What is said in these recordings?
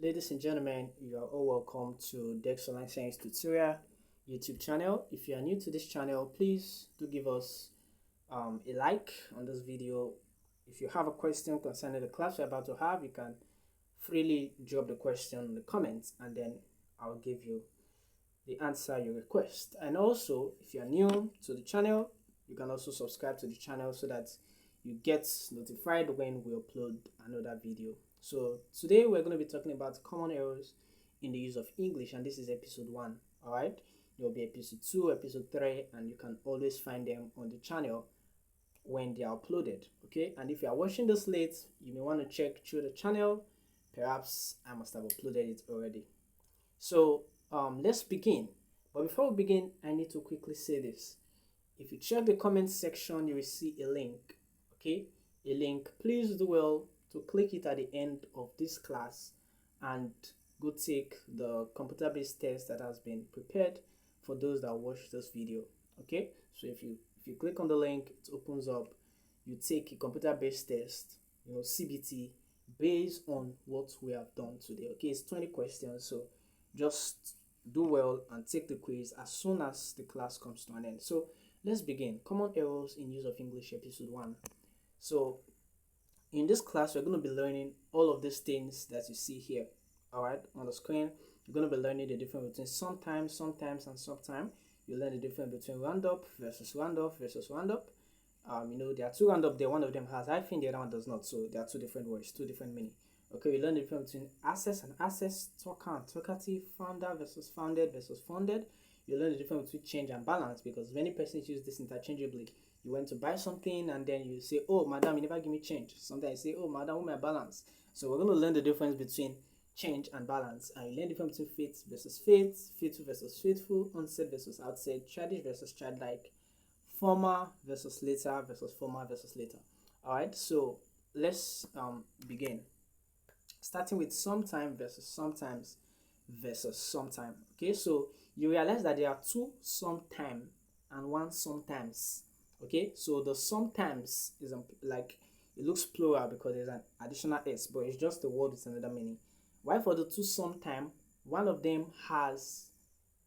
Ladies and gentlemen, you are all welcome to the Excellent Science Tutorial YouTube channel. If you are new to this channel, please do give us a like on this video. If you have a question concerning the class we're about to have, you can freely drop the question in the comments and then I'll give you the answer you request. And also, if you are new to the channel, you can also subscribe to the channel so that you get notified when we upload another video. So today we're going to be talking about common errors in the use of English, and this is episode 1. All right, there will be episode 2, episode 3, and you can always find them on the channel when they are uploaded. Okay, and if you are watching this late, you may want to check through the channel. Perhaps I must have uploaded it already. So let's begin. But before we begin, I need to quickly say this. If you check the comment section, you will see a link. Okay, a link. Please do well to click it at the end of this class and go take the computer-based test that has been prepared for those that watch this video. Okay, so if you click on the link, it opens up. You take a computer-based test, CBT, based on what we have done today. Okay, it's 20 questions, so just do well and take the quiz as soon as the class comes to an end. So let's begin. Common errors in use of English, episode 1. So in this class, we're going to be learning all of these things that you see here. All right, on the screen, you're going to be learning the difference between sometimes, and sometime. You learn the difference between round up versus round off versus round up. There are two round up there. One of them has hyphen, the other one does not. So there are two different words, two different meaning. Okay, we learn the difference between access and access, talker and talkative, founder versus founded versus funded. You learn the difference between change and balance, because many persons use this interchangeably. You went to buy something and then you say, "Oh, madam, you never give me change." Sometimes you say, "Oh, madam, where's my balance?" So we're going to learn the difference between change and balance. And you learn the difference between faith versus faith, faithful versus faithful, onset versus outset, childish versus childlike, former versus later versus former versus later. All right, so let's begin. Starting with sometime versus sometimes versus sometime. Okay, so you realize that there are two sometime and one sometimes. Okay, so the sometimes is like, it looks plural because there's an additional s, but it's just a word with another meaning. While for the two sometime, one of them has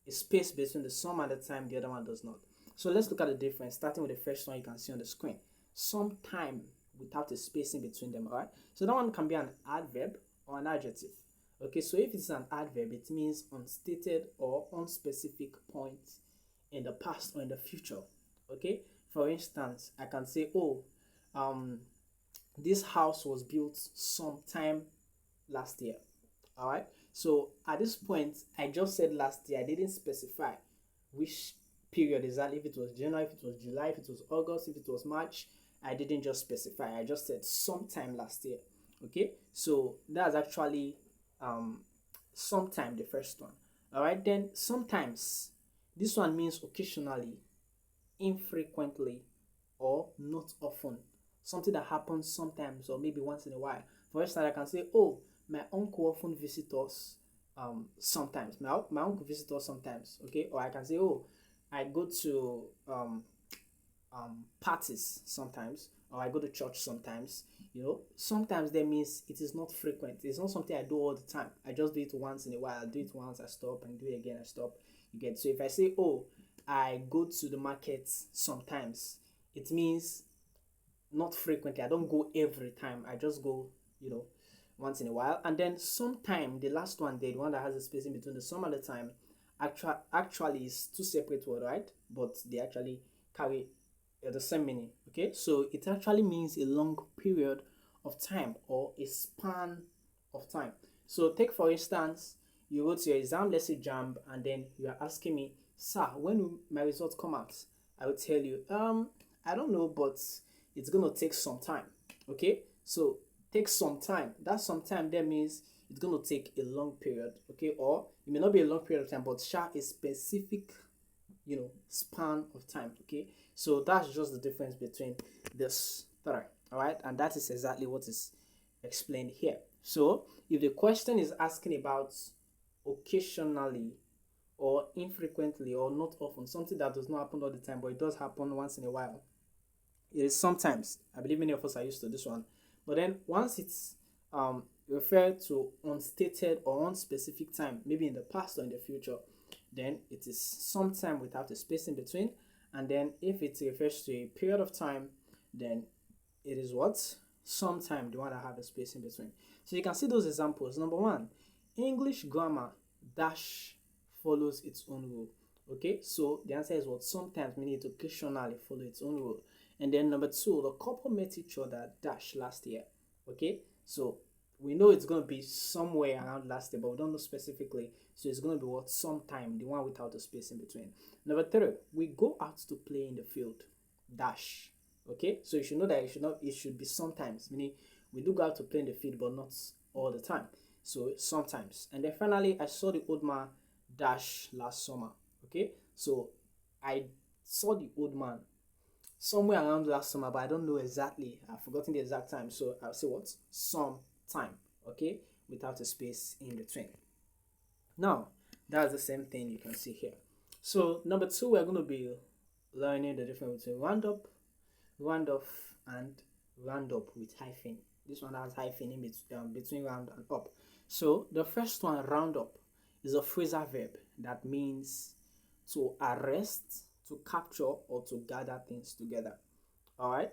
a space between the some and the time, the other one does not. So let's look at the difference, starting with the first one you can see on the screen. Sometime without a space in between them. All right, so that one can be an adverb or an adjective. Okay, so if it's an adverb, it means unstated or unspecific point in the past or in the future. Okay, for instance, I can say, "Oh, this house was built sometime last year." All right, so at this point, I just said last year. I didn't specify which period exactly, if it was January, if it was July, if it was August, if it was March. I didn't just specify. I just said sometime last year. Okay, so that's actually sometime, the first one. All right, then sometimes, this one means occasionally, infrequently, or not often. Something that happens sometimes or maybe once in a while. For instance, I can say, "Oh, my uncle often visits us sometimes." My uncle visits us sometimes. Okay, or I can say, "Oh, I go to parties sometimes," or "I go to church sometimes." Sometimes that means it is not frequent. It's not something I do all the time. I just do it once in a while. I do it once, I stop, and do it again, I stop. You get. So if I say, "Oh, I go to the market sometimes," it means not frequently. I don't go every time. I just go, once in a while. And then sometime, the last one, the one that has a space in between the some and the time, actually is two separate words, right? But they actually carry the same meaning. Okay, so it actually means a long period of time or a span of time. So take, for instance, you wrote your exam, let's say JAMB, and then you are asking me, "Sir, when will my results come out?" I will tell you, "I don't know, but it's gonna take some time." Okay, so take some time. That some time there means it's gonna take a long period. Okay, or it may not be a long period of time, but a specific span of time. Okay, so that's just the difference between this three. All right, and that is exactly what is explained here. So if the question is asking about occasionally or infrequently or not often, something that does not happen all the time but it does happen once in a while, it is sometimes. I believe many of us are used to this one. But then once it's refer to unstated or unspecific time, maybe in the past or in the future, then it is some time without a space in between. And then if it refers to a period of time, then it is what? Sometime, the one that have a space in between. So you can see those examples. Number one, English grammar dash follows its own rule. Okay, so the answer is what? Sometimes, meaning to occasionally follow its own rule. And then number two, the couple met each other dash last year. Okay, so we know it's going to be somewhere around last year, but we don't know specifically. So it's going to be what? Sometime, the one without a space in between. Number three, we go out to play in the field dash. Okay, so you should know that it should be sometimes, meaning we do go out to play in the field, but not all the time. So sometimes. And then finally, I saw the old man dash last summer. Okay, so I saw the old man somewhere around last summer, but I don't know exactly. I've forgotten the exact time, so I'll say what? Some time. Okay, without a space in between. Now that's the same thing you can see here. So number two, we're going to be learning the difference between round off and round up with hyphen. This one has hyphen in between round and up. So the first one, round up, is a phrasal verb that means to arrest, to capture, or to gather things together. All right.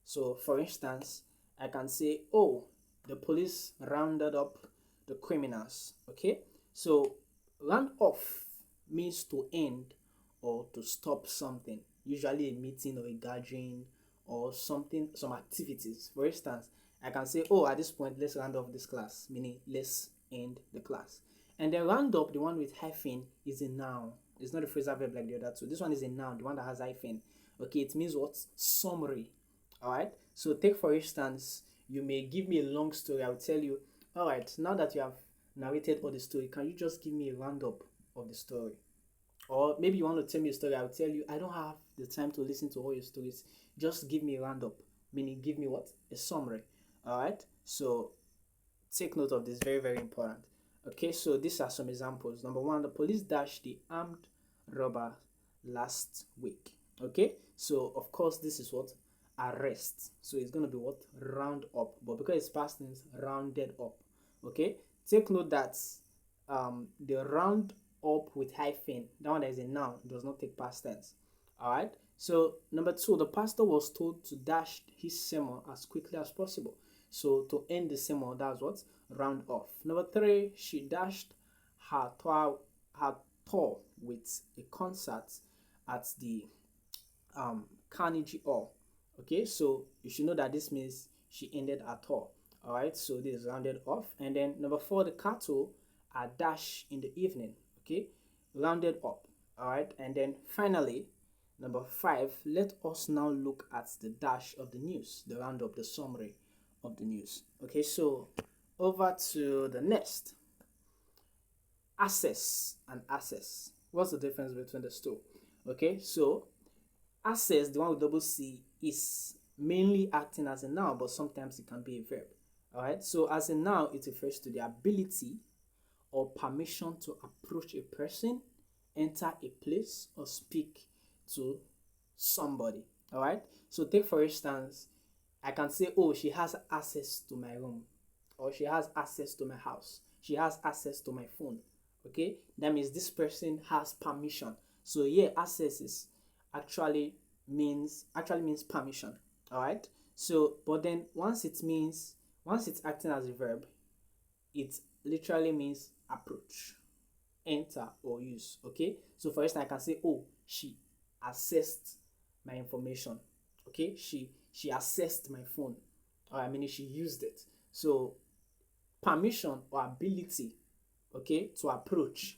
So for instance, I can say, oh, the police rounded up the criminals. Okay. So round off means to end or to stop something, usually a meeting or a gathering or something, some activities. For instance, I can say, oh, at this point, let's round off this class, meaning let's end the class. And then round up, the one with hyphen, is a noun. It's not a phrasal verb like the other two. This one is a noun, the one that has hyphen. Okay, it means what? Summary. All right. So take for instance, you may give me a long story. I'll tell you, all right, now that you have narrated all the story, can you just give me a roundup of the story? Or maybe you want to tell me a story, I'll tell you, I don't have the time to listen to all your stories. Just give me a roundup, meaning give me what? A summary. All right. So take note of this, very, very important. Okay, so these are some examples. Number one, the police dashed the armed robber last week. Okay, so of course, this is what? Arrest. So it's going to be what? Round up. But because it's past tense, rounded up. Okay, take note that the round up with hyphen, that one that is a noun, does not take past tense. All right. So number two, the pastor was told to dash his sermon as quickly as possible. So to end the sermon, that's what? Round off. Number three, she dashed her tour with a concert at the Carnegie Hall. Okay, so you should know that this means she ended her tour. All right, so this is rounded off. And then number four, the cattle are dashed in the evening. Okay, rounded up. All right, and then finally, number five, let us now look at the dash of the news, the roundup, the summary of the news. Okay, so over to the next. Access and access. What's the difference between the two? Okay, so access, the one with double C, is mainly acting as a noun, but sometimes it can be a verb. All right, so as a noun, it refers to the ability or permission to approach a person, enter a place, or speak to somebody. All right, so take for instance, I can say, oh, she has access to my room, or she has access to my house, she has access to my phone. Okay, that means this person has permission. So yeah, access is actually means permission. All right, so but then once it's acting as a verb, it literally means approach, enter, or use. Okay, so for instance, I can say, oh, she accessed my information. Okay, she accessed my phone, or I mean she used it. So permission or ability, okay, to approach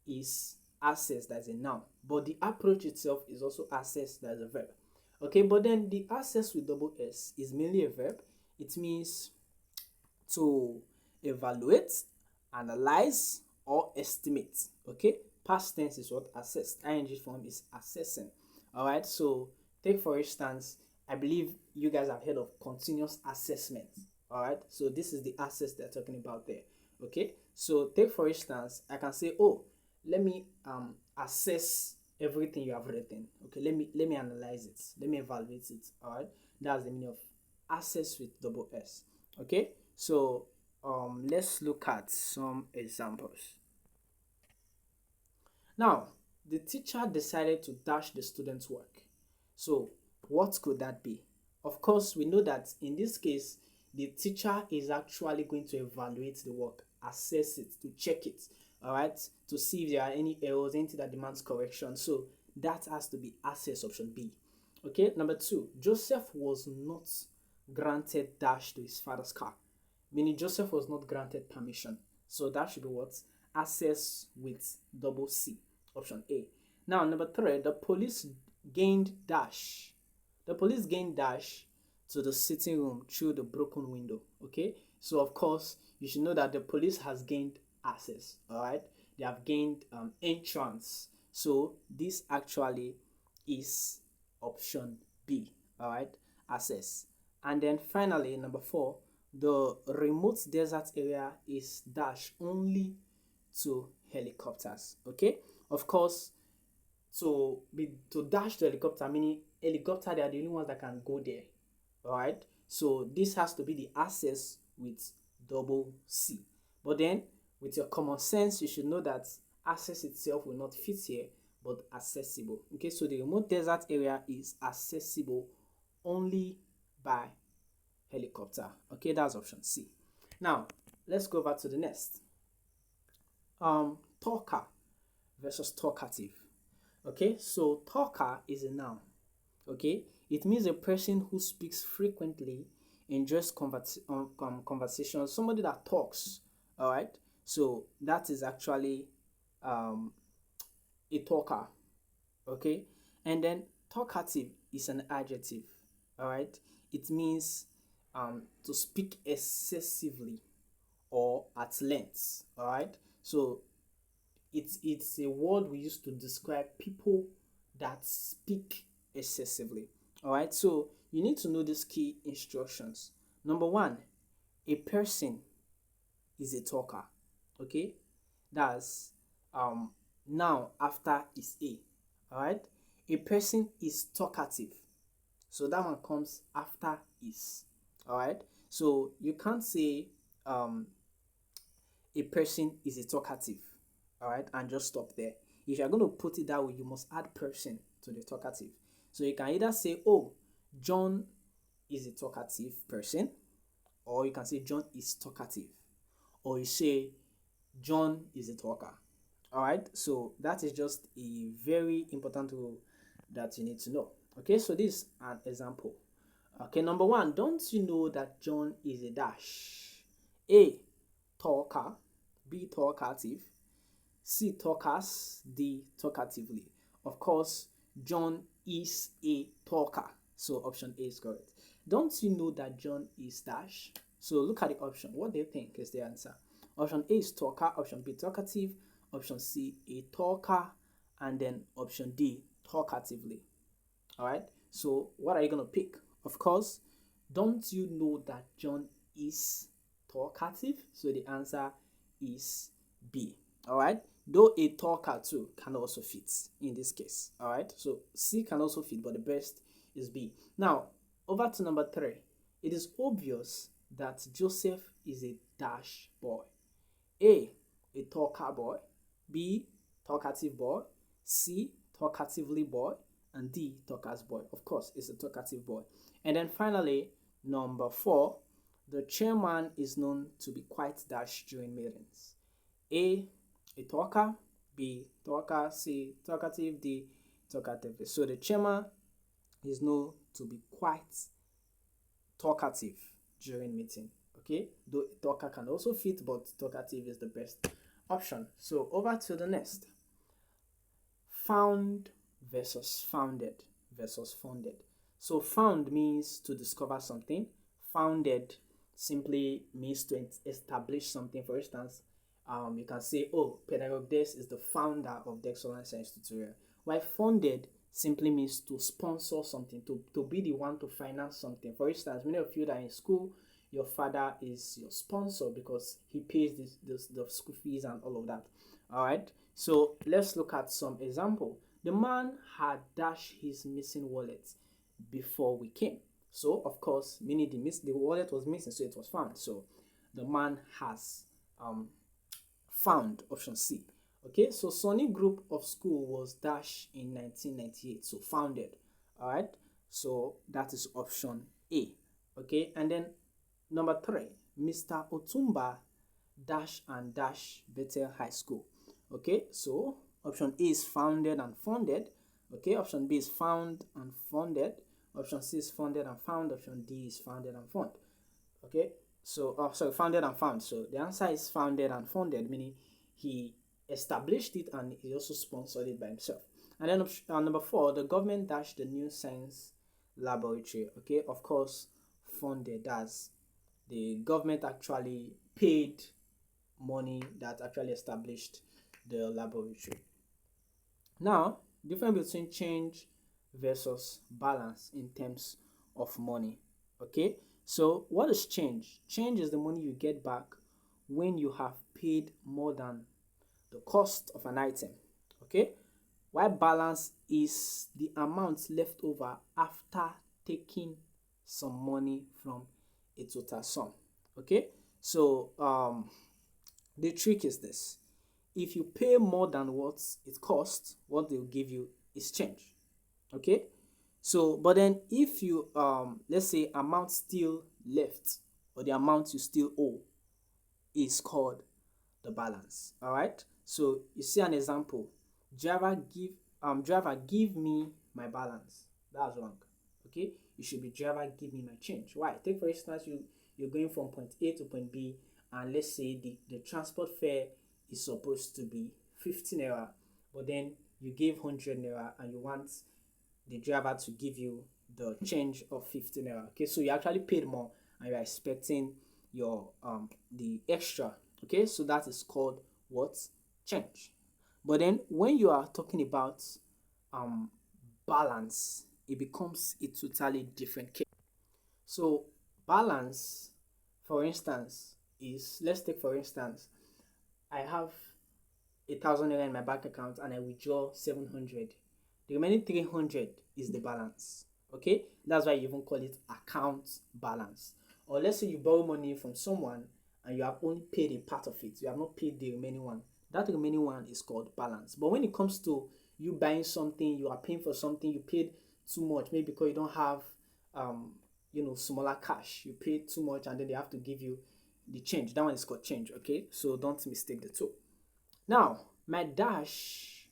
is access, that's a noun, but the approach itself is also access, that's a verb. Okay, but then the access with double S is mainly a verb. It means to evaluate, analyze, or estimate. Okay, past tense is what? Assessed. Ing form is assessing. All right, so take for instance, I believe you guys have heard of continuous assessment. All right, so this is the access they're talking about there. Okay, so take for instance, I can say, oh, let me assess everything you have written. Okay, let me analyze it, let me evaluate it. All right, that's the meaning of access with double S. Okay, so let's look at some examples. Now, the teacher decided to dash the student's work. So, what could that be? Of course, we know that in this case, the teacher is actually going to evaluate the work, assess it, to check it, all right, to see if there are any errors, anything that demands correction. So, that has to be assess, option B. Okay, number 2, Joseph was not granted dash to his father's car, meaning Joseph was not granted permission. So that should be what? Access with double C, option A. Now, number 3, the police gained dash. The police gained dash to the sitting room through the broken window. Okay, so of course, you should know that the police has gained access. All right, they have gained entrance. So this actually is option B. All right, access. And then finally, number 4, the remote desert area is dash only to helicopters. Okay, of course, to dash the helicopter, meaning helicopter, they are the only ones that can go there. All right, so this has to be the access with double C. But then with your common sense, you should know that access itself will not fit here, but accessible. Okay, so the remote desert area is accessible only by helicopter. Okay, that's option C. Now let's go over to the next. Talker versus talkative. Okay, so talker is a noun. Okay, it means a person who speaks frequently, enjoys conversation, somebody that talks. All right, so that is actually a talker. Okay, and then talkative is an adjective. All right, it means to speak excessively or at length. All right, so it's a word we use to describe people that speak excessively. All right, so you need to know these key instructions. Number 1, a person is a talker. Okay, that's now after is a. All right, a person is talkative, so that one comes after is. All right, so you can't say a person is a talkative, all right, and just stop there. If you're going to put it that way, you must add person to the talkative. So you can either say, oh, John is a talkative person, or you can say John is talkative, or you say John is a talker. All right, so that is just a very important rule that you need to know. Okay, so this is an example. Okay, number 1, don't you know that John is a dash? A, talker. B, talkative. C, talkers. D, talkatively. Of course, John is a talker, so option A is correct. Don't you know that John is dash? So look at the option. What do you think is the answer? Option A is talker, option B talkative, option C a talker, and then option D talkatively. All right, so what are you going to pick? Of course, don't you know that John is talkative? So the answer is B. All right, though a talker too can also fit in this case. All right, so C can also fit, but the best is B. Now over to number 3. It is obvious that Joseph is a dash boy. A talker boy, B talkative boy, C talkatively boy, and D talkers boy. Of course, it's a talkative boy. And then finally, number 4, the chairman is known to be quite dash during meetings. A talker, B talker, C talkative, D talkative. So the chairman is known to be quite talkative during meeting. Okay, though talker can also fit, but talkative is the best option. So over to the next. Found versus founded versus funded. So found means to discover something. Founded simply means to establish something. For instance, you can say, oh, Pedagogue Des is the founder of Dex Online Science Tutorial. While funded simply means to sponsor something, to be the one to finance something. For instance, many of you that are in school, your father is your sponsor because he pays the school fees and all of that. All right, so let's look at some example. The man had dashed his missing wallet before we came. So of course, meaning the wallet was missing, so it was found. So the man has found. Option C. Okay, so Sony Group of School was dash in 1998, so founded. All right, so that is option A. Okay, and then number 3, Mr. Otumba dash and dash Bethel High School. Okay, so option A is founded and funded. Okay, option B is found and funded. Option C is funded and found. Option D is founded and found. Okay, so sorry, founded and found. So the answer is founded and funded, meaning he established it and he also sponsored it by himself. And then number 4, the government dashed the new science laboratory. Okay, of course, funded, as the government actually paid money that actually established the laboratory. Now, difference between change versus balance in terms of money. Okay, so what is change? Change is the money you get back when you have paid more than the cost of an item. Okay, while balance is the amount left over after taking some money from a total sum. Okay, so the trick is this: if you pay more than what it costs, what they'll give you is change. Okay, so but then if you let's say amount still left, or the amount you still owe, is called the balance. All right, so you see an example: driver give me my balance. That's wrong. Okay, you should be driver give me my change. Why? Take for instance, you're going from point A to point B, and let's say the transport fare is supposed to be 15 naira, but then you give 100 naira and you want the driver to give you the change of 50 naira. Okay, so you actually paid more and you're expecting your the extra. Okay, so that is called what? Change. But then when you are talking about balance, it becomes a totally different case. So balance, for instance, is, let's take for instance, I have 1,000 naira in my bank account and I withdraw 700. The remaining 300 is the balance. Okay, that's why you even call it account balance. Or let's say you borrow money from someone and you have only paid a part of it, you have not paid the remaining one. That remaining one is called balance. But when it comes to you buying something, you are paying for something, you paid too much, maybe because you don't have smaller cash, you paid too much and then they have to give you the change. That one is called change. Okay, so don't mistake the two. Now, my dash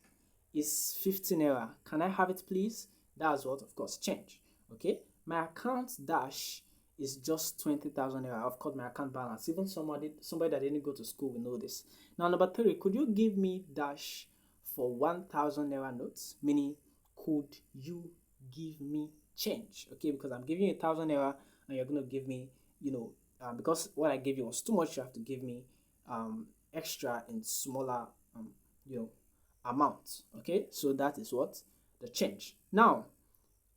is 15 naira. Can I have it, please? That's what, of course, change. Okay, my account dash is just 20,000 naira. Of course, my account balance. Even somebody that didn't go to school will know this. Now, number 3, could you give me dash for 1,000 naira notes? Meaning, could you give me change? Okay, because I'm giving you 1,000 naira and you're going to give me, because what I gave you was too much, you have to give me extra in smaller amount. Okay, so that is what? The change. Now,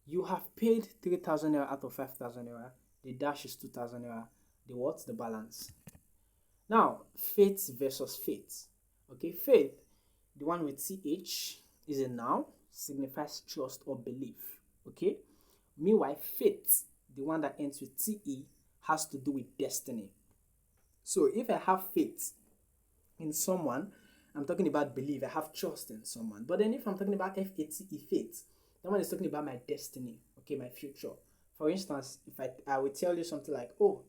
you have paid 3,000 naira out of 5,000 naira. The dash is 2,000 naira. The what? The balance. Now, faith versus faith. Okay, faith, the one with ch, is a noun, signifies trust or belief. Okay, meanwhile, faith, the one that ends with te, has to do with destiny. So if I have faith in someone, I'm talking about belief. I have trust in someone. But then if I'm talking about fate, faith, that one is talking about my destiny. Okay, my future. For instance, if I would tell you something like, oh,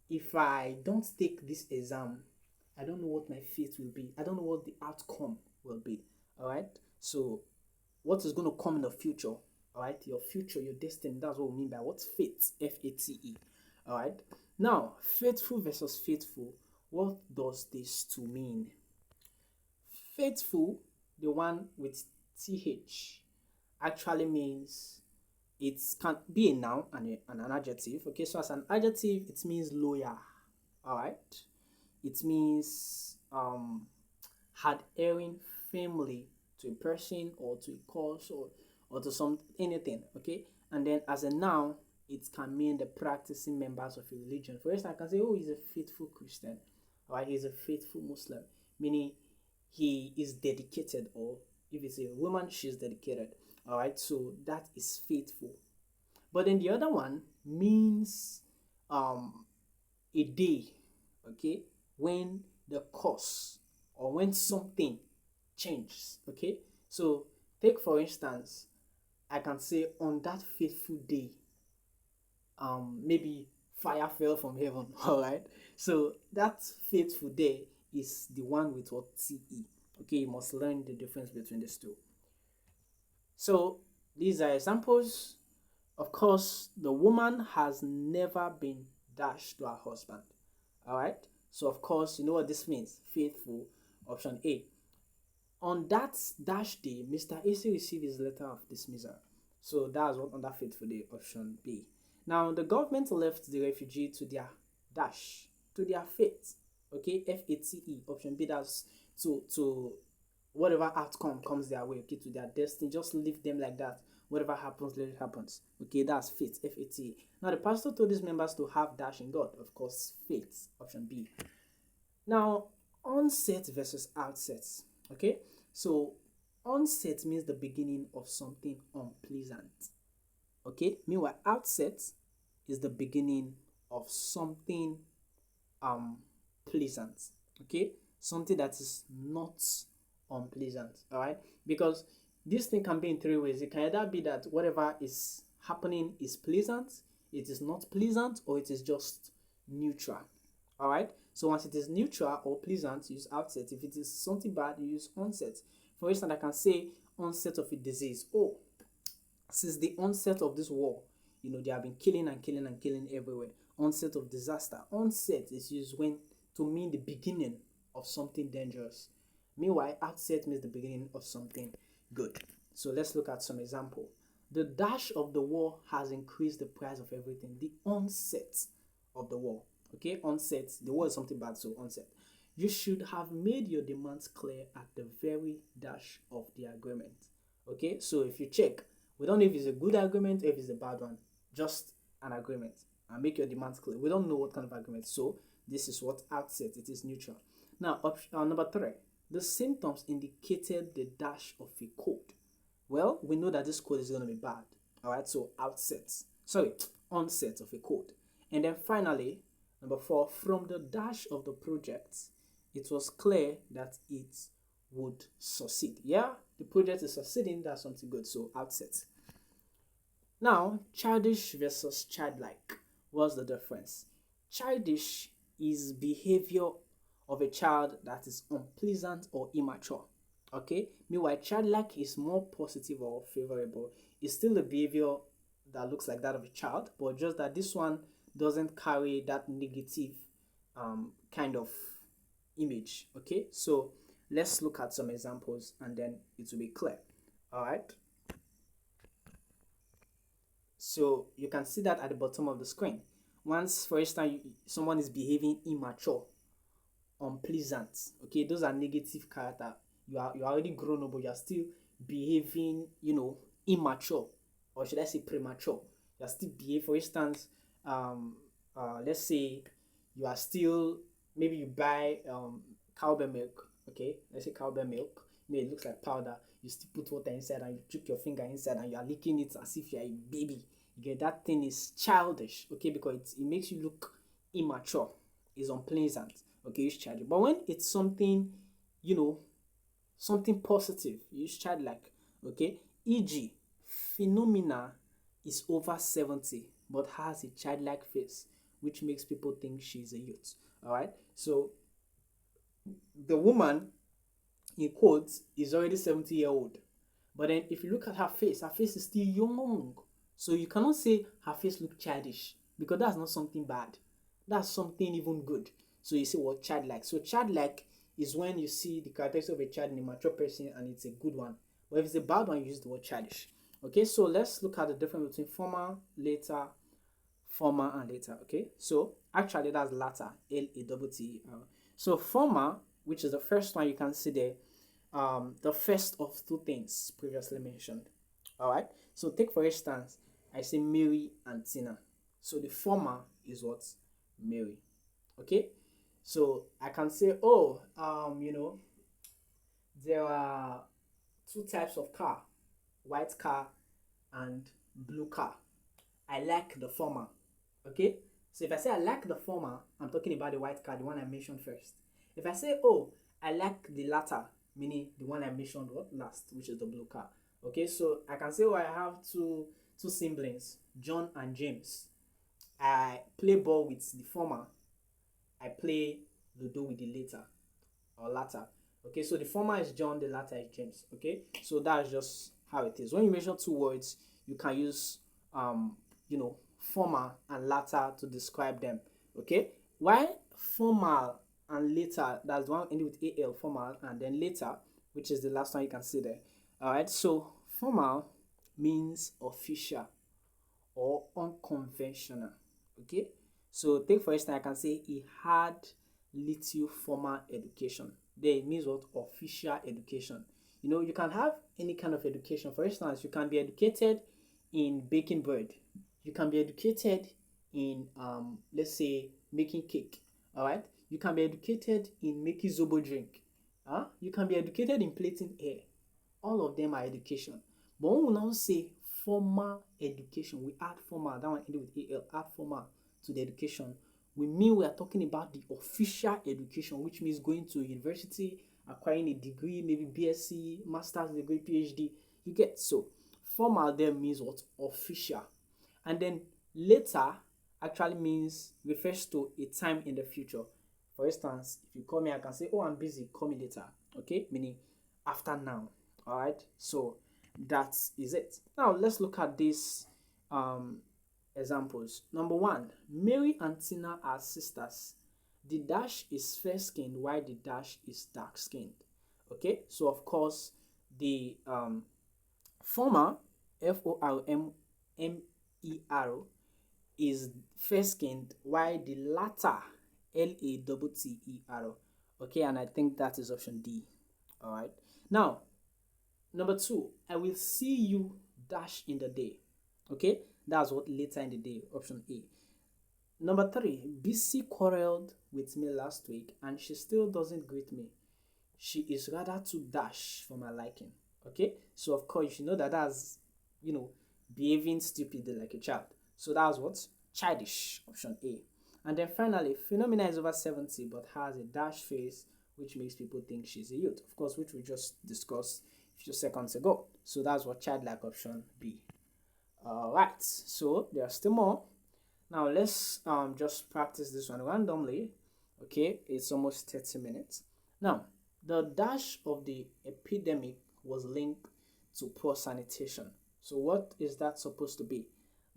if I don't take this exam, I don't know what my fate will be. I don't know what the outcome will be. All right. So what is going to come in the future? All right. Your future, your destiny. That's what we mean by what's fate. F-A-T-E. All right. Now, faithful versus faithful. What does this to mean? Faithful, the one with th, actually means it can be a noun and an adjective. Okay, so as an adjective, it means loyal. All right, it means adhering firmly to a person or to a cause or to anything. Okay, and then as a noun, it can mean the practicing members of a religion. For instance, I can say, oh, he's a faithful Christian. All right, he's a faithful Muslim, meaning he is dedicated, or if it's a woman, she's dedicated. All right, so that is faithful. But then the other one means a day, okay, when the cause or when something changes. Okay, so take for instance, I can say on that fateful day, maybe fire fell from heaven. All right, so that fateful day is the one with what te. Okay, you must learn the difference between these two. So these are examples. Of course, the woman has never been dashed to her husband. All right, so of course you know what this means, faithful. Option A. On that dash day, Mr. AC received his letter of dismissal. So that's what on that fateful day, option B. Now the government left the refugee to their dash, to their fate. Okay, FATE, option B, that's to whatever outcome comes their way, okay, to their destiny. Just leave them like that. Whatever happens, let it happens. Okay, that's fate, FATE. Now the pastor told his members to have dash in God. Of course, fate, option B. Now, onset versus outset. Okay, so onset means the beginning of something unpleasant. Okay, meanwhile, outset is the beginning of something pleasant. Okay, something that is not unpleasant. All right, because this thing can be in three ways. It can either be that whatever is happening is pleasant, it is not pleasant, or it is just neutral. All right, so once it is neutral or pleasant, use outset. If it is something bad, you use onset. For instance, I can say onset of a disease. Oh, since the onset of this war, they have been killing and killing and killing everywhere. Onset of disaster. Onset is used when to mean the beginning of something dangerous. Meanwhile, outset means the beginning of something good. So let's look at some example. The dash of the war has increased the price of everything. The onset of the war. Okay, onset. The war is something bad, so onset. You should have made your demands clear at the very dash of the agreement. Okay, so if you check, we don't know if it's a good agreement or if it's a bad one. Just an agreement. And make your demands clear. We don't know what kind of agreement. So this is what outset. It is neutral. Now, number 3. The symptoms indicated the dash of a code. Well, we know that this code is going to be bad. All right, so onset of a code. And then finally, number 4, from the dash of the project, it was clear that it would succeed. Yeah, the project is succeeding, that's something good, so outset. Now, childish versus childlike. What's the difference? Childish is behavior of a child that is unpleasant or immature. Okay, meanwhile, childlike is more positive or favorable. It's still a behavior that looks like that of a child, but just that this one doesn't carry that negative kind of image. Okay, so let's look at some examples and then it will be clear. All right, so you can see that at the bottom of the screen. Once, for instance, someone is behaving immature, unpleasant, okay, those are negative character. You're already grown up, but you're still behaving, immature, or should I say premature. You're still behave. For instance, let's say you are still, maybe you buy cowbell milk. Okay, let's say cowbell milk. It looks like powder. You still put water inside and you chook your finger inside and you are licking it as if you're a baby. You get that thing is childish. Okay, because it makes you look immature. It's unpleasant. Okay, use childish. But when it's something, something positive, use childlike. Okay, e.g., Phenomena is over 70 but has a childlike face, which makes people think she's a youth. All right, so the woman in quotes is already 70-year-old, but then if you look at her face is still young. So you cannot say her face look childish, because that's not something bad, that's something even good. So you say what? Childlike. So childlike is when you see the characteristics of a child in a mature person and it's a good one. But if it's a bad one, you use the word childish. Okay, so let's look at the difference between former, later, former, and later. Okay, so actually that's latter, L-A-T-T-E-R. So former, which is the first one you can see there, the first of two things previously mentioned. All right, so take for instance, I say Mary and Tina. So the former is what? Mary. Okay, so I can say, oh, there are two types of car, white car and blue car. I like the former. Okay, So if I say I like the former, I'm talking about the white car, the one I mentioned first. If I say, oh, I like the latter, meaning the one I mentioned what last, which is the blue car. Okay, so I can say, oh, I have two siblings, John and James. I play ball with the former. I play Ludo with the later or latter. Okay, so the former is John, the latter is James. Okay, so that's just how it is. When you mention two words, you can use former and latter to describe them. Okay, why formal and later, that's the one ending with al, formal, and then later, which is the last one you can see there. All right, so formal means official or unconventional. Okay, so take for instance, I can say he had little formal education. There it means what? Official education. You can have any kind of education. For instance, you can be educated in baking bread. You can be educated in let's say making cake. All right, you can be educated in making zobo drink. You can be educated in plaiting hair. All of them are education. But when we now say formal education, we add formal, that one ending with al, add formal to the education. We mean we are talking about the official education, which means going to university, acquiring a degree, maybe BSc, master's degree, PhD. You get? So formal there means what? Official. And then later actually refers to a time in the future. For instance, if you call me, I can say, oh, I'm busy, call me later. Okay, meaning after now. All right, so that is it. Now let's look at these examples. Number one, Mary and Tina are sisters. The dash is fair skinned while the dash is dark skinned. Okay, so of course the former, FORMER, is fair skinned while the latter, LATTER. Okay, and I think that is option D. All right, now number two, I will see you dash in the day. Okay, that's what later in the day, option A. Number three, BC quarreled with me last week and she still doesn't greet me. She is rather too dash for my liking. Okay, so of course you should know that that's behaving stupidly like a child. So that's what? Childish, option A. And then finally, Phenomena is over 70 but has a dash face which makes people think she's a youth. Of course, which we just discussed a few seconds ago. So that's what childlike, option B. Alright, so there are still more. Now let's just practice this one randomly. Okay, it's almost 30 minutes. Now, the dash of the epidemic was linked to poor sanitation. So what is that supposed to be?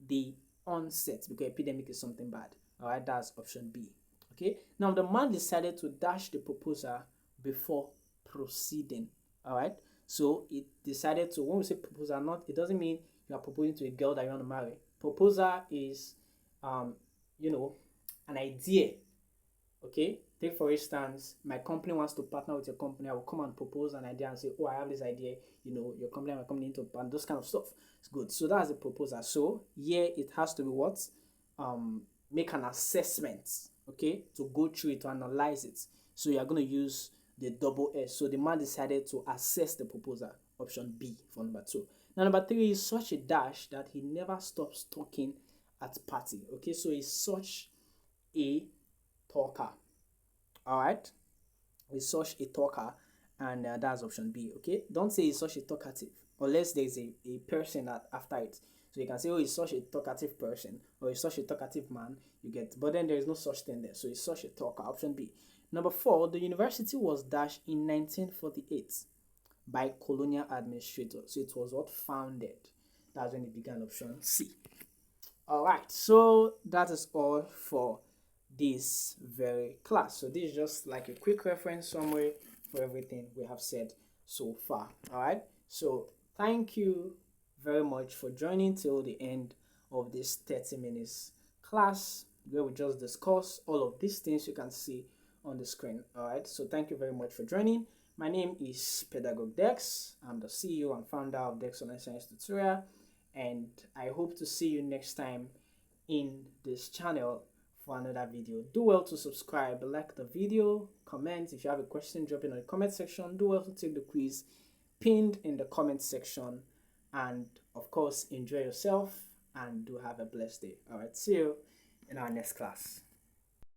The onset, because epidemic is something bad. All right, that's option B. Okay, now the man decided to dash the proposal before proceeding. All right, so it decided to, when we say proposal, not, it doesn't mean you are proposing to a girl that you want to marry. Proposal is an idea. Okay, take for instance, my company wants to partner with your company. I will come and propose an idea and say, oh, I have this idea, your company and my company into, and those kind of stuff. It's good. So that's the proposal. So here it has to be what? Make an assessment, okay, to go through it, to analyze it. So you are going to use the double S. So the man decided to assess the proposal, option B for number two. Now number three is such a dash that he never stops talking at party. Okay, so he's such a talker. All right, he's such a talker, and that's option B. Okay, don't say he's such a talkative unless there's a person that after it. So you can say, oh, he's such a talkative person, or he's such a talkative man, you get. But then there is no such thing there. So he's such a talker, option B. Number four, the university was dashed in 1948 by colonial administrator. So it was what? Founded. That's when it began, option C. All right, so that is all for this very class. So this is just like a quick reference summary for everything we have said so far. All right, so thank you very much for joining till the end of this 30 minutes class where we just discuss all of these things you can see on the screen. All right, so thank you very much for joining. My name is Pedagogue Dex. I'm the CEO and founder of Dex Online Science Tutorial, and I hope to see you next time in this channel for another video. Do well to subscribe, like the video, comment. If you have a question, drop it in the comment section. Do well to take the quiz pinned in the comment section, and of course enjoy yourself and do have a blessed day. All right, see you in our next class.